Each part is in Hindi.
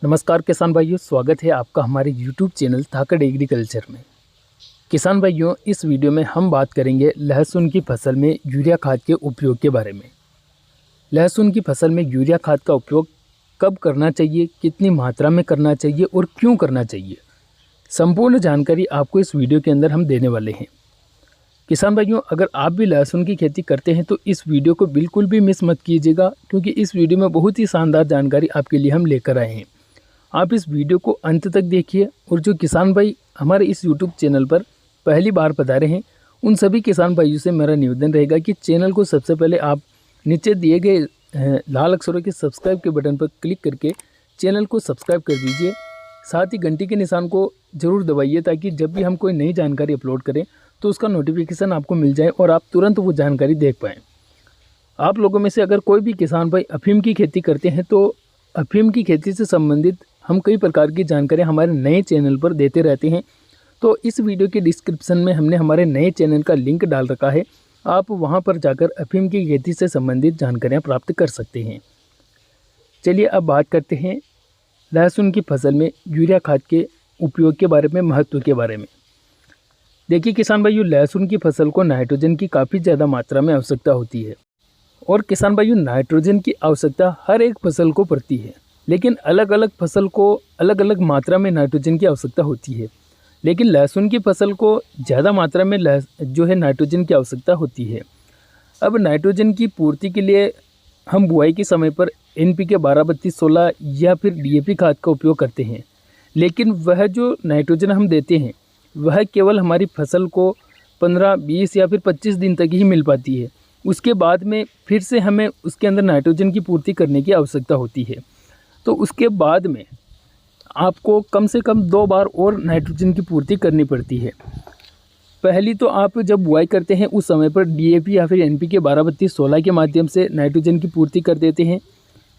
नमस्कार किसान भाइयों, स्वागत है आपका हमारे YouTube चैनल धाकड़ एग्रीकल्चर में। किसान भाइयों, इस वीडियो में हम बात करेंगे लहसुन की फसल में यूरिया खाद के उपयोग के बारे में। लहसुन की फसल में यूरिया खाद का उपयोग कब करना चाहिए, कितनी मात्रा में करना चाहिए और क्यों करना चाहिए, संपूर्ण जानकारी आपको इस वीडियो के अंदर हम देने वाले हैं। किसान भाइयों, अगर आप भी लहसुन की खेती करते हैं तो इस वीडियो को बिल्कुल भी मिस मत कीजिएगा, क्योंकि इस वीडियो में बहुत ही शानदार जानकारी आपके लिए हम लेकर आए हैं। आप इस वीडियो को अंत तक देखिए और जो किसान भाई हमारे इस YouTube चैनल पर पहली बार पधारे हैं, उन सभी किसान भाइयों से मेरा निवेदन रहेगा कि चैनल को सबसे पहले आप नीचे दिए गए लाल अक्षरों के सब्सक्राइब के बटन पर क्लिक करके चैनल को सब्सक्राइब कर दीजिए। साथ ही घंटी के निशान को ज़रूर दबाइए, ताकि जब भी हम कोई नई जानकारी अपलोड करें तो उसका नोटिफिकेशन आपको मिल जाए और आप तुरंत वो जानकारी देख पाएँ। आप लोगों में से अगर कोई भी किसान भाई अफीम की खेती करते हैं तो अफीम की खेती से संबंधित हम कई प्रकार की जानकारी हमारे नए चैनल पर देते रहते हैं। तो इस वीडियो के डिस्क्रिप्शन में हमने हमारे नए चैनल का लिंक डाल रखा है, आप वहां पर जाकर अफीम की खेती से संबंधित जानकारियां प्राप्त कर सकते हैं। चलिए अब बात करते हैं लहसुन की फसल में यूरिया खाद के उपयोग के बारे में, महत्व के बारे में। देखिए किसान भाइयों, लहसुन की फसल को नाइट्रोजन की काफ़ी ज़्यादा मात्रा में आवश्यकता होती है। और किसान भाइयों, नाइट्रोजन की आवश्यकता हर एक फसल को पड़ती है, लेकिन अलग अलग फसल को अलग अलग मात्रा में नाइट्रोजन की आवश्यकता होती है। लेकिन लहसुन की फसल को ज़्यादा मात्रा में जो है नाइट्रोजन की आवश्यकता होती है। अब नाइट्रोजन की पूर्ति के लिए हम बुआई के समय पर NPK 12-32-16 या फिर DAP खाद का उपयोग करते हैं, लेकिन वह जो नाइट्रोजन हम देते हैं वह केवल हमारी फसल को 15, 20 या फिर 25 दिन तक ही मिल पाती है। उसके बाद में फिर से हमें उसके अंदर नाइट्रोजन की पूर्ति करने की आवश्यकता होती है। तो उसके बाद में आपको कम से कम 2 बार और नाइट्रोजन की पूर्ति करनी पड़ती है। पहली तो आप जब बुआई करते हैं उस समय पर DAP या फिर NPK 12-32-16 के माध्यम से नाइट्रोजन की पूर्ति कर देते हैं।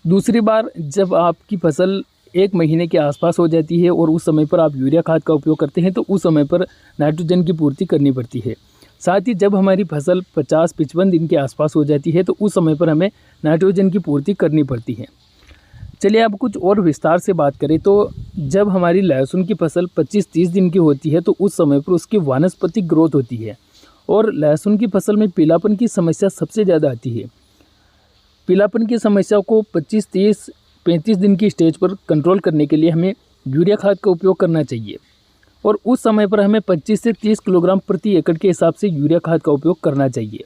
दूसरी बार जब आपकी फसल 1 महीने के आसपास हो जाती है और उस समय पर आप यूरिया खाद का उपयोग करते हैं, तो उस समय पर नाइट्रोजन की पूर्ति करनी पड़ती है। साथ ही जब हमारी फसल 50-55 दिन के आसपास हो जाती है तो उस समय पर हमें नाइट्रोजन की पूर्ति करनी पड़ती है। चलिए अब कुछ और विस्तार से बात करें तो जब हमारी लहसुन की फसल 25-30 दिन की होती है तो उस समय पर उसकी वानस्पतिक ग्रोथ होती है और लहसुन की फसल में पीलापन की समस्या सबसे ज़्यादा आती है। पीलापन की समस्या को 25, 30, 35 दिन की स्टेज पर कंट्रोल करने के लिए हमें यूरिया खाद का उपयोग करना चाहिए और उस समय पर हमें 25 से 30 किलोग्राम प्रति एकड़ के हिसाब से यूरिया खाद का उपयोग करना चाहिए।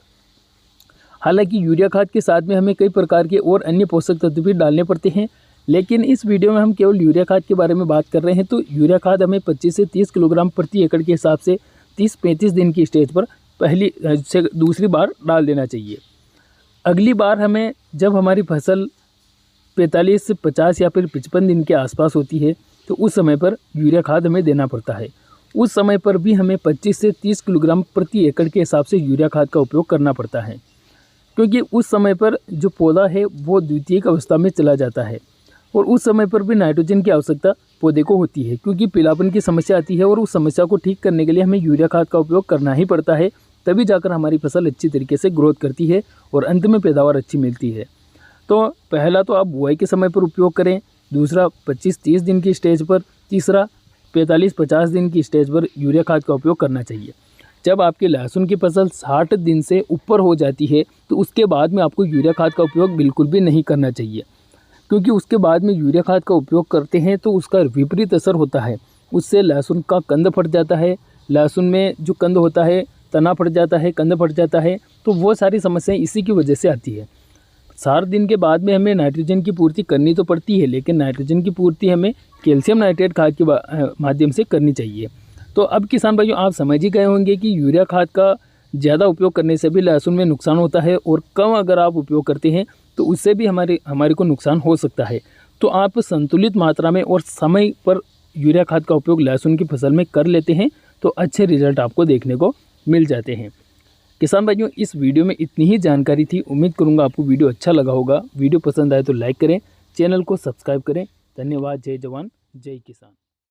हालांकि यूरिया खाद के साथ में हमें कई प्रकार के और अन्य पोषक तत्व भी डालने पड़ते हैं, लेकिन इस वीडियो में हम केवल यूरिया खाद के बारे में बात कर रहे हैं। तो यूरिया खाद हमें 25 से 30 किलोग्राम प्रति एकड़ के हिसाब से 30-35 दिन की स्टेज पर पहली से दूसरी बार डाल देना चाहिए। अगली बार हमें जब हमारी फसल 45 से 50 या फिर 55 दिन के आसपास होती है तो उस समय पर यूरिया खाद हमें देना पड़ता है। उस समय पर भी हमें 25 से 30 किलोग्राम प्रति एकड़ के हिसाब से यूरिया खाद का उपयोग करना पड़ता है, क्योंकि उस समय पर जो पौधा है वो द्वितीयक अवस्था में चला जाता है और उस समय पर भी नाइट्रोजन की आवश्यकता पौधे को होती है, क्योंकि पीलापन की समस्या आती है और उस समस्या को ठीक करने के लिए हमें यूरिया खाद का उपयोग करना ही पड़ता है। तभी जाकर हमारी फसल अच्छी तरीके से ग्रोथ करती है और अंत में पैदावार अच्छी मिलती है। तो पहला तो आप बुआई के समय पर उपयोग करें, दूसरा 25-30 दिन की स्टेज पर, तीसरा 45-50 दिन की स्टेज पर यूरिया खाद का उपयोग करना चाहिए। जब आपकी लहसुन की फसल 60 दिन से ऊपर हो जाती है तो उसके बाद में आपको यूरिया खाद का उपयोग बिल्कुल भी नहीं करना चाहिए, क्योंकि उसके बाद में यूरिया खाद का उपयोग करते हैं तो उसका विपरीत असर होता है। उससे लहसुन का कंद फट जाता है, लहसुन में जो कंद होता है तना फट जाता है, कंद फट जाता है, तो वो सारी समस्याएं इसी की वजह से आती है। 60 दिन के बाद में हमें नाइट्रोजन की पूर्ति करनी तो पड़ती है, लेकिन नाइट्रोजन की पूर्ति हमें कैल्शियम नाइट्रेट खाद के माध्यम से करनी चाहिए। तो अब किसान भाइयों, आप समझ ही गए होंगे कि यूरिया खाद का ज़्यादा उपयोग करने से भी लहसुन में नुकसान होता है और कम अगर आप उपयोग करते हैं तो उससे भी हमारे को नुकसान हो सकता है। तो आप संतुलित मात्रा में और समय पर यूरिया खाद का उपयोग लहसुन की फसल में कर लेते हैं तो अच्छे रिजल्ट आपको देखने को मिल जाते हैं। किसान भाइयों, इस वीडियो में इतनी ही जानकारी थी। उम्मीद करूंगा आपको वीडियो अच्छा लगा होगा। वीडियो पसंद आए तो लाइक करें, चैनल को सब्सक्राइब करें। धन्यवाद। जय जवान जय किसान।